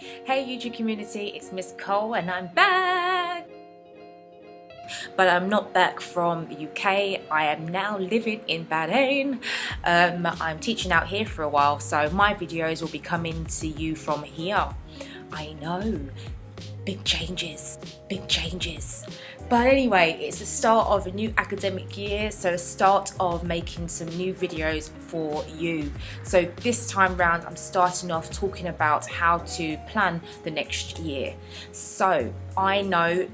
Hey YouTube community, it's Miss Cole and I'm back! But I'm not back from the UK, I am now living in Bahrain. I'm teaching out here for a while, so my videos will be coming to you from here. I know, big changes. But anyway, it's the start of a new academic year, so the start of making some new videos for you. So this time round, I'm starting off talking about how to plan the next year. So I know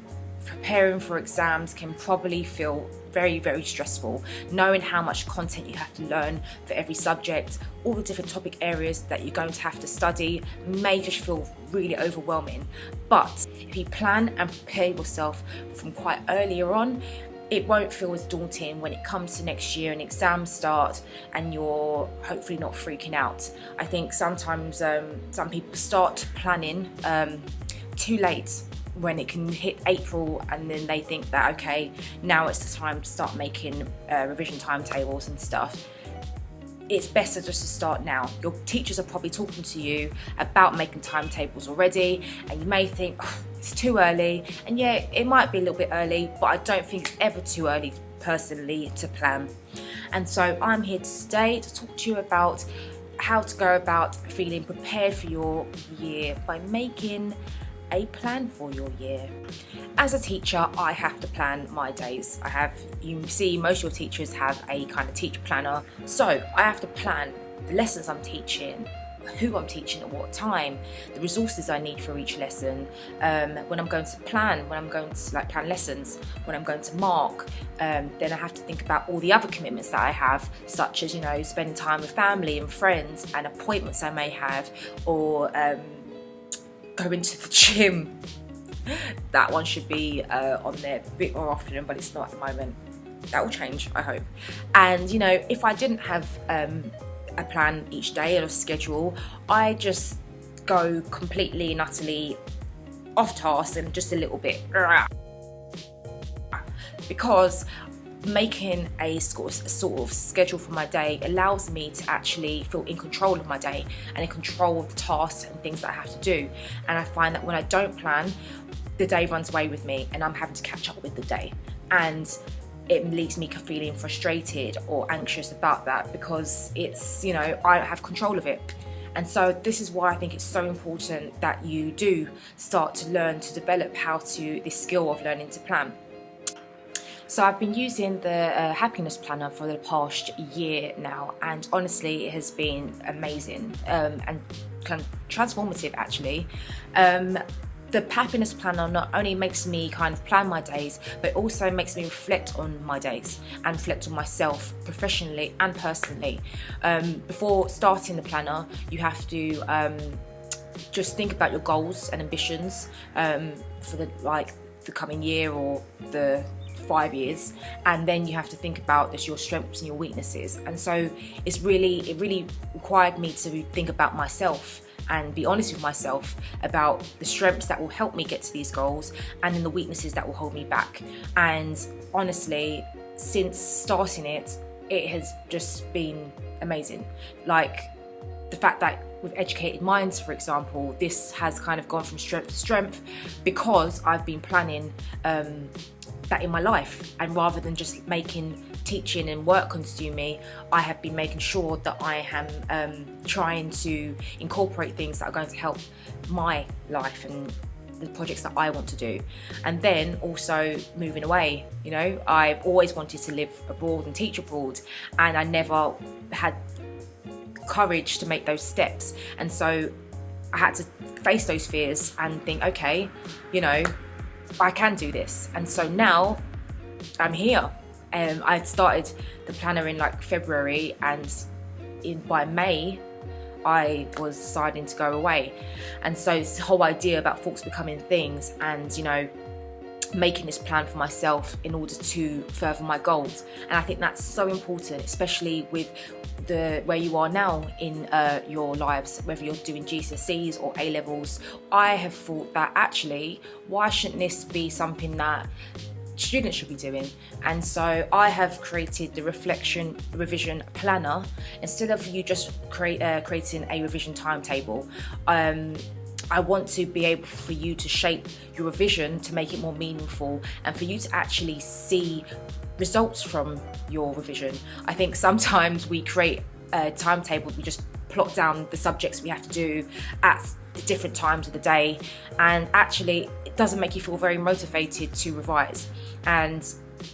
preparing for exams can probably feel very stressful, knowing how much content you have to learn for every subject, all the different topic areas that you're going to have to study may just feel really overwhelming. But if you plan and prepare yourself from quite earlier on, it won't feel as daunting when it comes to next year and exams start and you're hopefully not freaking out. I think sometimes some people start planning too late, when it can hit April, and then they think that okay, now it's the time to start making revision timetables and stuff. It's better just to start now. Your teachers are probably talking to you about making timetables already, and you may think, oh, it's too early. And yeah, it might be a little bit early, but I don't think it's ever too early personally to plan. And so I'm here today to talk to you about how to go about feeling prepared for your year by making a plan for your year. As a teacher, I have to plan my days. You see most of your teachers have a kind of teacher planner, so I have to plan the lessons I'm teaching, who I'm teaching at what time, the resources I need for each lesson, when I'm going to plan, when I'm going to plan lessons, when I'm going to mark, then I have to think about all the other commitments that I have, such as, spending time with family and friends and appointments I may have, or going to the gym. That one should be on there a bit more often, but it's not at the moment. That will change, I hope. And if I didn't have a plan each day or a schedule, I just go completely and utterly off task and just a little bit, because making a sort of schedule for my day allows me to actually feel in control of my day and in control of the tasks and things that I have to do. And I find that when I don't plan, the day runs away with me and I'm having to catch up with the day, and it leaves me feeling frustrated or anxious about that because it's, I don't have control of it. And so this is why I think it's so important that you do start to learn to develop this skill of learning to plan. So I've been using the happiness planner for the past year now, and honestly it has been amazing and kind of transformative actually. The happiness planner not only makes me kind of plan my days, but also makes me reflect on my days and reflect on myself professionally and personally. Before starting the planner, you have to just think about your goals and ambitions for the coming year or the 5 years, and then you have to think about your strengths and your weaknesses. And so it really required me to think about myself and be honest with myself about the strengths that will help me get to these goals and then the weaknesses that will hold me back. And honestly, since starting it has just been amazing. Like the fact that with Educated Minds, for example, this has kind of gone from strength to strength because I've been planning that in my life, and rather than just making teaching and work consume me, I have been making sure that I am trying to incorporate things that are going to help my life and the projects that I want to do. And then also moving away, I've always wanted to live abroad and teach abroad, and I never had courage to make those steps. And so I had to face those fears and think, okay, I can do this. And so now I'm here. I started the planner in February, and by May I was deciding to go away. And so this whole idea about thoughts becoming things, and making this plan for myself in order to further my goals. And I think that's so important, especially with where you are now in your lives, whether you're doing GCSEs or A-levels. I have thought that actually, why shouldn't this be something that students should be doing? And so I have created the revision planner. Instead of you just creating a revision timetable, I want to be able for you to shape your revision to make it more meaningful and for you to actually see results from your revision. I think sometimes we create a timetable, we just plot down the subjects we have to do at the different times of the day, and actually it doesn't make you feel very motivated to revise, and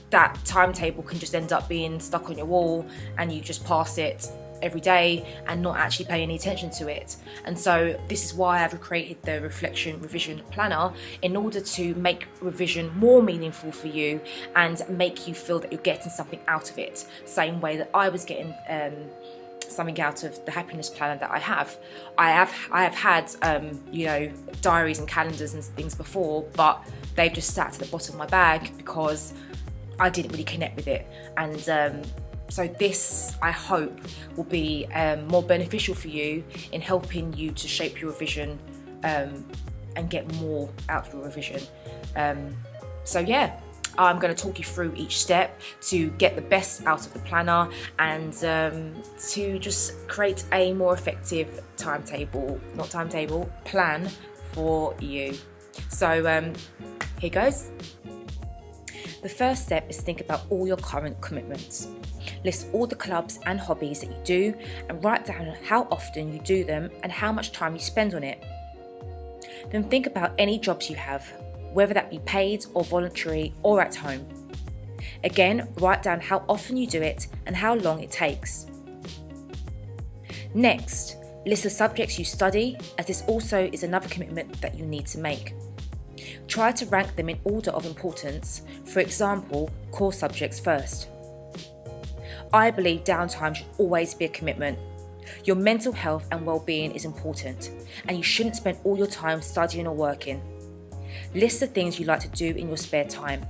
that timetable can just end up being stuck on your wall and you just pass it every day and not actually pay any attention to it. And so this is why I've created the Reflection Revision Planner, in order to make revision more meaningful for you and make you feel that you're getting something out of it, same way that I was getting something out of the happiness planner that I have. I have had diaries and calendars and things before, but they've just sat to the bottom of my bag because I didn't really connect with it. And so this, I hope, will be more beneficial for you in helping you to shape your revision and get more out of your revision. So yeah, I'm going to talk you through each step to get the best out of the planner and to just create a more effective plan for you. So here goes. The first step is to think about all your current commitments. List all the clubs and hobbies that you do and write down how often you do them and how much time you spend on it. Then think about any jobs you have, whether that be paid or voluntary or at home. Again, write down how often you do it and how long it takes. Next, list the subjects you study, as this also is another commitment that you need to make. Try to rank them in order of importance, for example, core subjects first. I believe downtime should always be a commitment. Your mental health and well-being is important, and you shouldn't spend all your time studying or working. List the things you like to do in your spare time.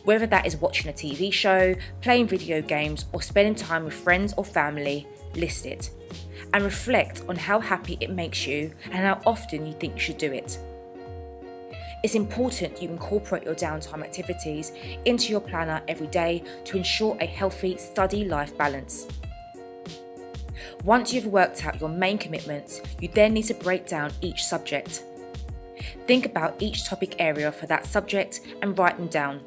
Whether that is watching a TV show, playing video games, or spending time with friends or family, list it. And reflect on how happy it makes you and how often you think you should do it. It's important you incorporate your downtime activities into your planner every day to ensure a healthy study-life balance. Once you've worked out your main commitments, you then need to break down each subject. Think about each topic area for that subject and write them down.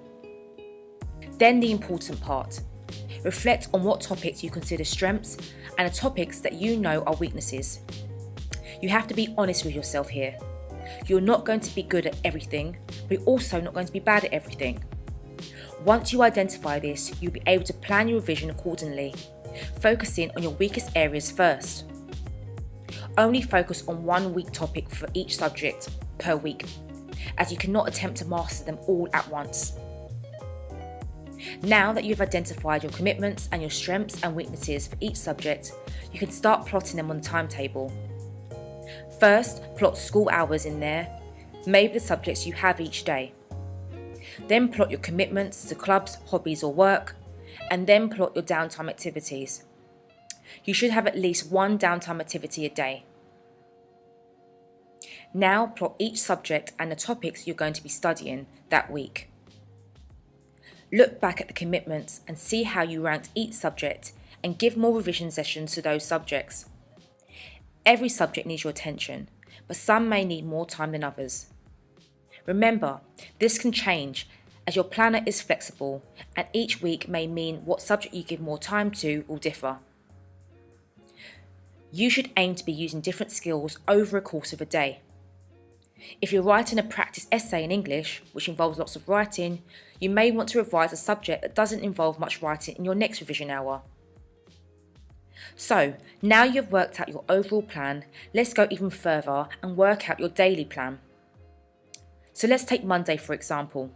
Then the important part. Reflect on what topics you consider strengths and the topics that you know are weaknesses. You have to be honest with yourself here. You're not going to be good at everything, but you're also not going to be bad at everything. Once you identify this, you'll be able to plan your revision accordingly, focusing on your weakest areas first. Only focus on one weak topic for each subject per week, as you cannot attempt to master them all at once. Now that you've identified your commitments and your strengths and weaknesses for each subject, you can start plotting them on the timetable. First, plot school hours in there, maybe the subjects you have each day. Then plot your commitments to clubs, hobbies or work, and then plot your downtime activities. You should have at least one downtime activity a day. Now plot each subject and the topics you're going to be studying that week. Look back at the commitments and see how you ranked each subject and give more revision sessions to those subjects. Every subject needs your attention, but some may need more time than others. Remember, this can change as your planner is flexible and each week may mean what subject you give more time to will differ. You should aim to be using different skills over a course of a day. If you're writing a practice essay in English, which involves lots of writing, you may want to revise a subject that doesn't involve much writing in your next revision hour. So, now you've worked out your overall plan, let's go even further and work out your daily plan. So let's take Monday for example.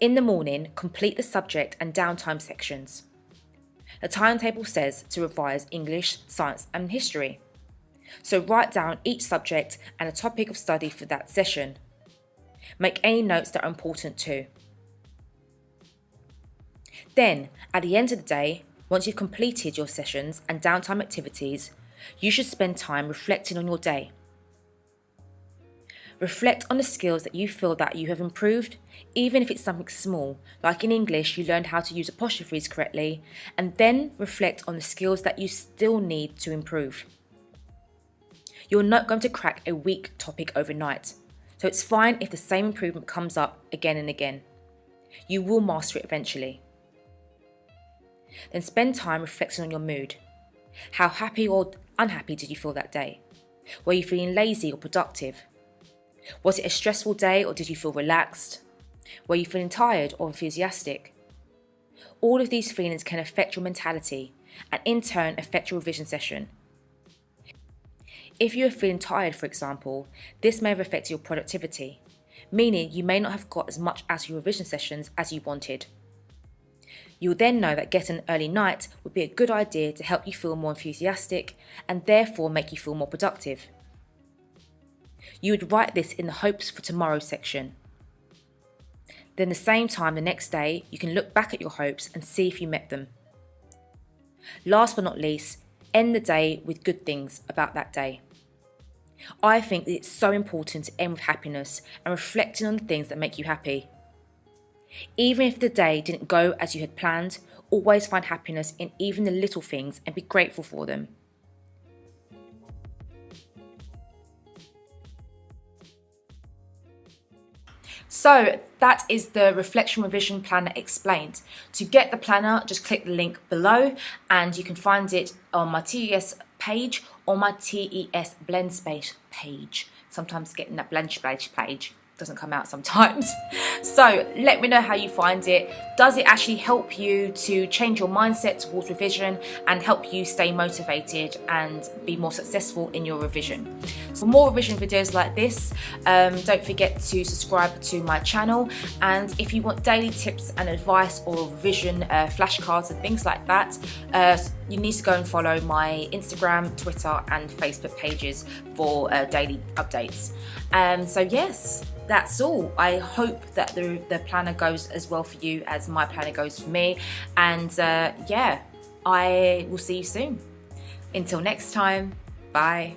In the morning, complete the subject and downtime sections. The timetable says to revise English, science and history. So write down each subject and a topic of study for that session. Make any notes that are important too. Then, at the end of the day, once you've completed your sessions and downtime activities, you should spend time reflecting on your day. Reflect on the skills that you feel that you have improved, even if it's something small, like in English you learned how to use apostrophes correctly, and then reflect on the skills that you still need to improve. You're not going to crack a weak topic overnight, so it's fine if the same improvement comes up again and again. You will master it eventually. Then spend time reflecting on your mood. How happy or unhappy did you feel that day? Were you feeling lazy or productive? Was it a stressful day or did you feel relaxed? Were you feeling tired or enthusiastic? All of these feelings can affect your mentality and in turn affect your revision session. If you are feeling tired, for example, this may have affected your productivity, meaning you may not have got as much out of your revision sessions as you wanted. You will then know that getting an early night would be a good idea to help you feel more enthusiastic and therefore make you feel more productive. You would write this in the hopes for tomorrow section. Then the same time the next day, you can look back at your hopes and see if you met them. Last but not least, end the day with good things about that day. I think that it's so important to end with happiness and reflecting on the things that make you happy. Even if the day didn't go as you had planned, always find happiness in even the little things and be grateful for them. So that is the Reflection Revision Planner explained. To get the planner, just click the link below and you can find it on my TES page or my TES Blend Space page. Sometimes getting that Blend Space page doesn't come out sometimes. So let me know how you find it. Does it actually help you to change your mindset towards revision and help you stay motivated and be more successful in your revision? For more revision videos like this, don't forget to subscribe to my channel, and if you want daily tips and advice or revision flashcards and things like that, you need to go and follow my Instagram, Twitter and Facebook pages for daily updates. So yes, that's all. I hope that the planner goes as well for you as my planner goes for me, and yeah, I will see you soon. Until next time, bye.